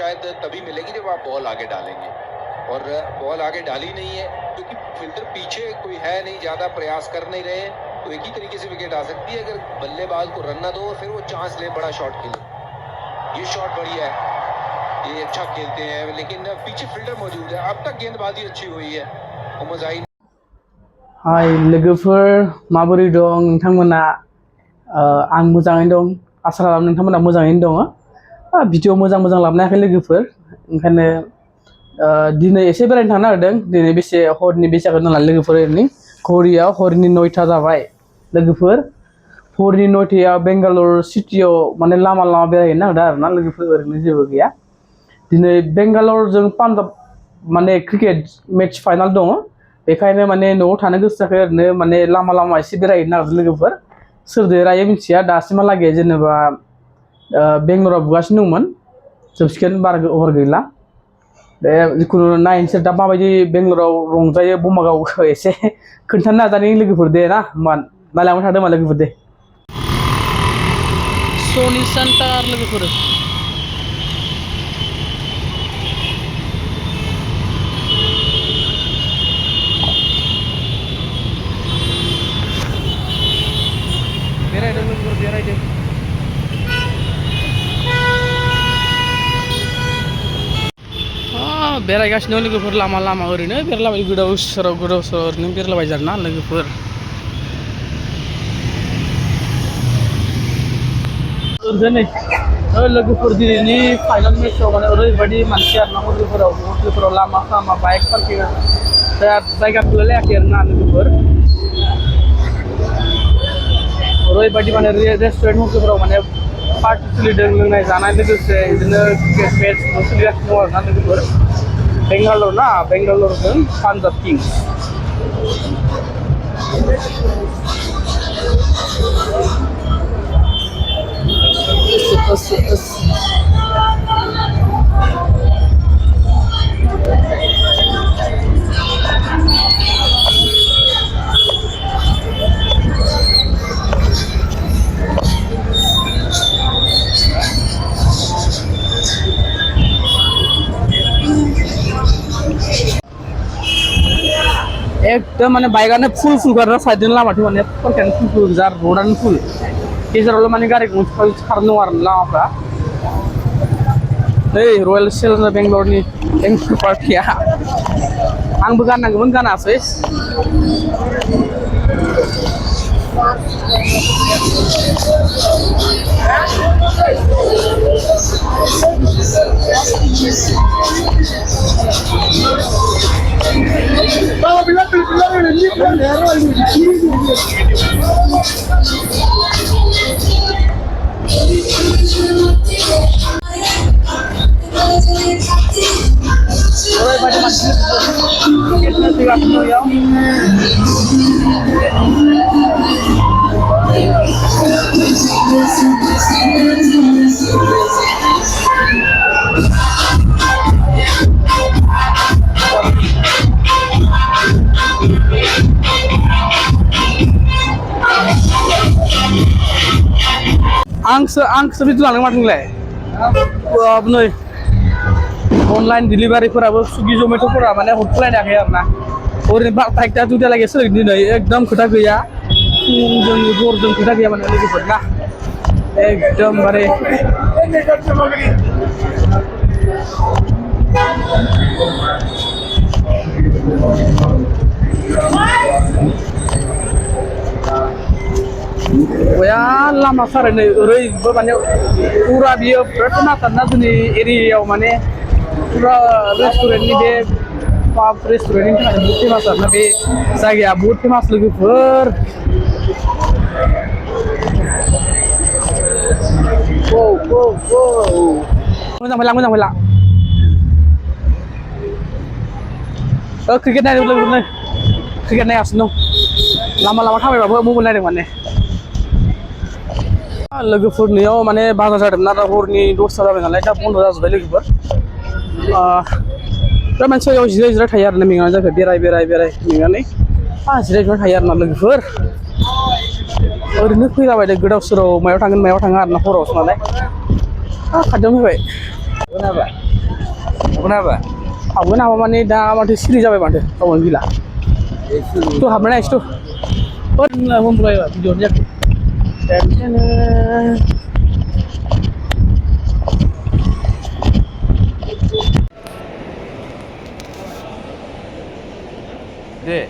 शायद तभी मिलेगी जब आप बॉल आगे डालेंगे, और बॉल आगे डाली नहीं है क्योंकि फील्डर पीछे कोई है नहीं, ज़्यादा प्रयास कर नहीं रहे, तो एक ही तरीके से विकेट आ सकती है अगर बल्लेबाज को रन ना दो और फिर वो चांस ले बड़ा शॉट खेले। ये शॉट बढ़िया है, ये अच्छा खेलते हैं, लेकिन पीछे फील्डर मौजूद है। अब तक गेंदबाजी अच्छी हुई है, मजाई। हाय लोगोफोर, माबोरै दं नोंथांमोना? आं मोजाङैनो दं, आसा खालामो नोंथांमोना मोजाङैनो दङ। भिडिअ मोजां लाबोनायाखै लोगोफोर, ओंखायनो दिनै एसे बेरायनो थांनो नागिरदों। दिनै बेसे हरनि बेसे जागोन नालाय लोगोफोर, ओरैनो घरियाव हरनि 9टा जाबाय लोगोफोर। हरनि 9टायाव बेंगालुरु सिटियाव माने लामा बेरायहैनो नागिरदों आरोना लोगोफोर, ओरैनो जेबो गैया। दिनै बेंगालुरुजों पान्जाब माने क्रिकेट मेच फाइनाल दङ, बेखायनो माने न'आव थानो गोसो जायाखै, ओरैनो माने लामा एसे बेरायहैनो नागिरदों लोगोफोर। सोर देरहायो मिथिया, दासिमहालागै जेनेबा बेंगलराव बुगासिनो दंमोन, जोबसिगोन बारा ओभार गैला। बे जिखुनु नायनोसै दा माबायदि बेंगलराव रंजायो बमागावखौ एसे खोन्थानो नाजानाय लोगोफोर दे ना, होमबा नायलांबाय थादों होमबा लोगोफोर दे। सनि सेन्टार लोगोफोर, बेरायदों लोगोफोर बेरायदों। बेरायगासिनो लोगोफोर, लामा ओरैनो बेरायलाबाय, गोदाव सोराव ओरैनो बेरायलाबाय आरोना लोगोफोर। नै लोगोफोर दिनैनि फाइनाल मेचआव माने ओरैबायदि मानसि आरोना हटेलफोराव लामा बाइक पार्किं जायगा थोलायाखै आरोना लोगोफोर। ओरैबायदि माने रेस्टुरेन्ट हटेलफोराव माने पार्टि सोलिदों, लोंनाय जानाय लोगोसे बिदिनो क्रिकेट मेच सोलिगासिनो दं आरोना लोगोफोर। बेंगालुरुजों पान्जाब किंग्स। एकदम माने बाइकआनो फुल गारना साइडजों लामाथिं माने पार्किंआनो फुल गोजा, रोडानो फुल। गेजेरावल' माने गारि गंसे खारनो दं आरो लामाफ्रा। नै रयेल चेलेन्जार बेंगलरनि बेंगलुरु पार्टिया, आंबो गाननांगौमोन गानासै। ओरैबायदि मानसि फैगासिनो बेयाव। आंसो भिडिअ लादों माथो नोंलाय? नै अनलाइन डिलिभारिफोराबो सुइगि जमेट'फोरा माने हरथ'लायनो हायाखै आरोना। ओरैनो 12टा 2टालागै सोलिदों दिनै, एकदम खोथा गैया, फुंजों हरजों खोथा गैया माने लोगोफोर ना, एकदमबारे। बया लामा सारायनै ओरैबो माने फुरा बियो बिराद नाथारना जोंनि एरियायाव, माने फुरा रेस्टुरेन्टनि बे पाब रेस्टुरेन्टनि थाखाय बहुत फेमास आरोना बे जायगाया, बहुत फेमास लोगोफोर। मोजां फैला क्रिकेट नायदों लोगोफोर, नै क्रिकेट नायगासिनो दं, लामा थाबायबाबो मबाइल नायदों माने। लोगोफोरनियाव माने बाजार जादोंमोन आरो हरनि 10टा जाबाय नालाय, दा बन्द' जाजोब्बाय लोगोफोर। दा मानसिया बेयाव जिराय थायो आरोना, मेंनानै जायखौ बेराय मेंनानै जिरायना थायो आरोना लोगोफोर। ओरैनो फैलाबायदों गोदाव सोराव, मायाव थाङा आरोना, हरावसो नालाय। खाथियावनो फैबाय। Apa apa? Habuin apa mana dah mati siri jabe mati kawan gila. Tuh habis itu. Oh, lah mulai lah videonya. Dan Deh.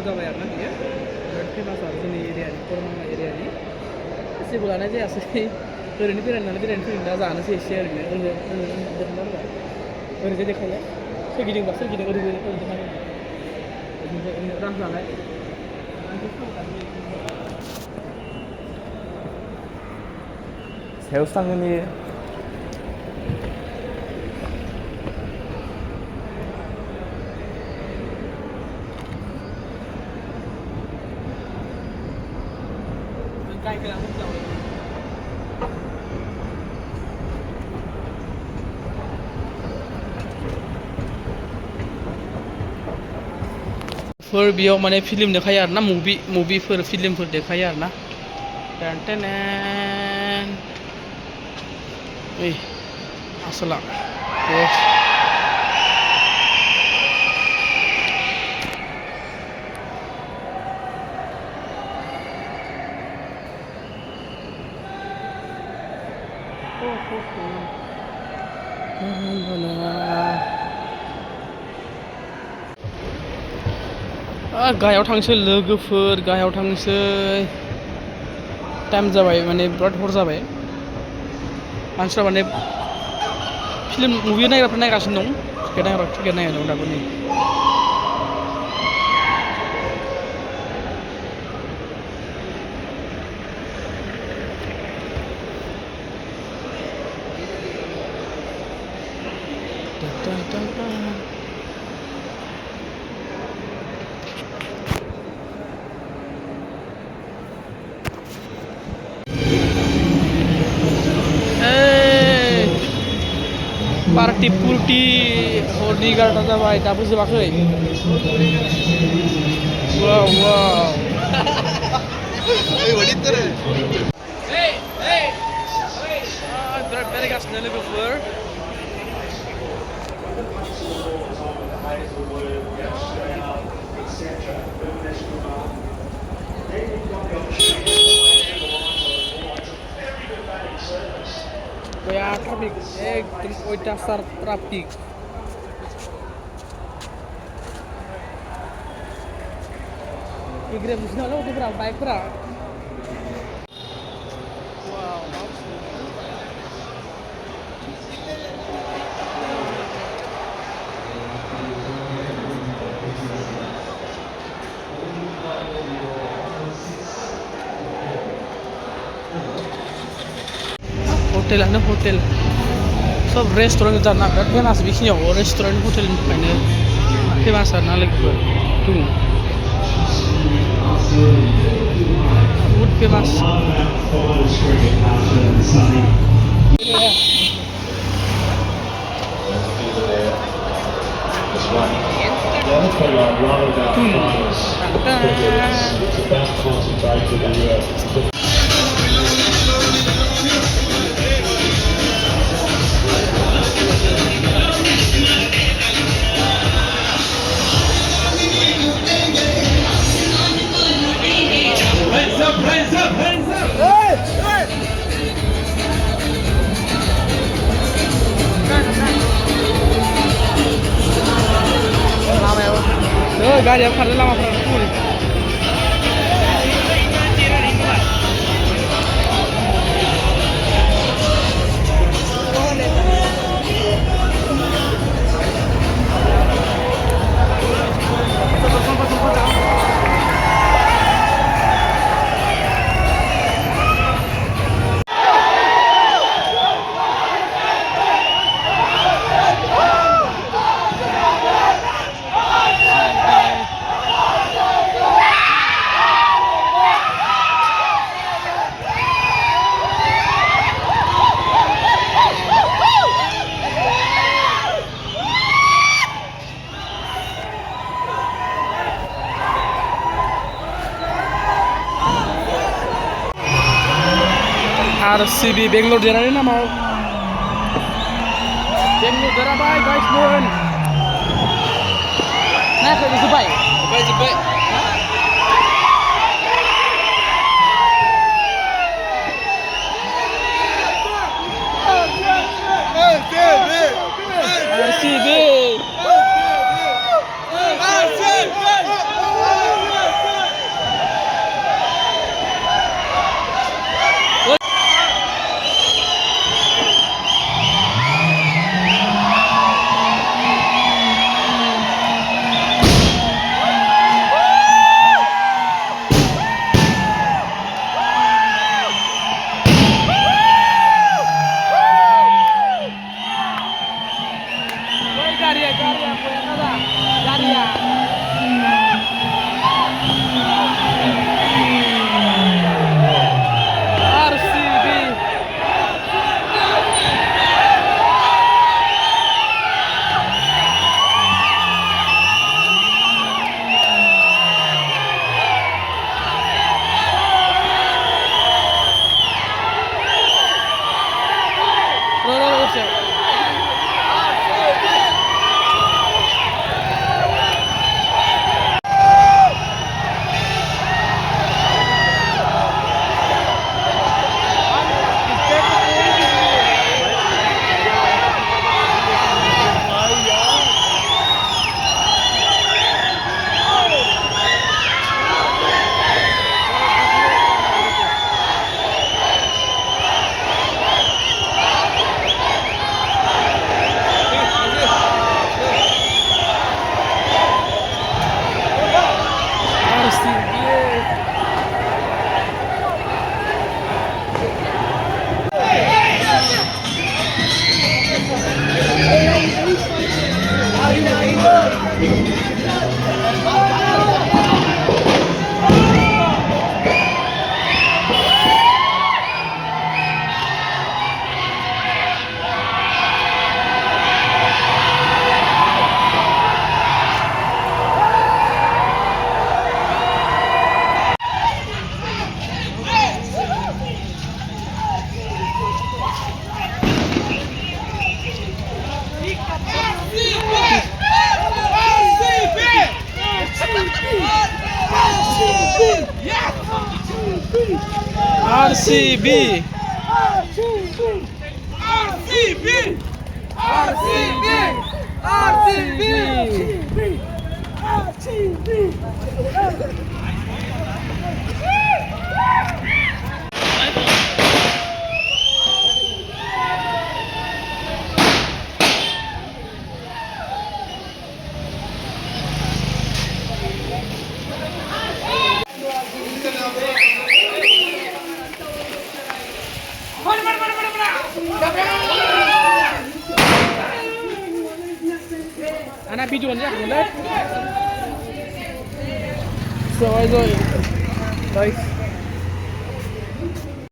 जाबाय आरोना बियो बिराद फेमास आरो जोंनि एरियानि करमांला एरियानि एसेबो लानाय जायासै ओरैनो बेरायनानै फैदों दा जानोसै एसे ओरैनो देखायलाय सोरगिदिंबा सोरगिदिं ओरैनो रां जानाय सायावसो थांगोन इयो फोर बेयाव माने फिल्म देखायो आरोना मुभिफोर फिल्मफोर देखायो आरोना टेन ओइ आसला गाहायाव थांसै लोगोफोर गाहायाव थांसै टाइम जाबाय माने बिराद हर जाबाय मानसिफ्रा माने फिल्म मुभि नायग्राफ्रा नायगासिनो दं टिकेट नायग्रा दं दाबो नै पार्टी पुर्टी हरनि 11टा जाबाय दाबो जोबाखै वाव वाव बिराद बेरायगासिनो लोगोफोर गया ट्राफिक एकदम अयथासार ट्राफिक एग्रेब बिसोर नालाय अट'फोरा बाइकफोरा हटेलानो हटेल सब रेस्टुरेन्ट जाना बिराद फेमास बेखिनियाव रेस्टुरेन्ट हटेलनि थाखायनो फेमास आरोना लोगोफोर दङ बहुद फेमास गारिया खारनो लामाफोरा फुल RCB Bangalore देरहानाय नामाव Bangalore देरहाबाय गाइसमोन नायाखै जोब्बाय RCB RCB Anak video aja, boleh? So, guys.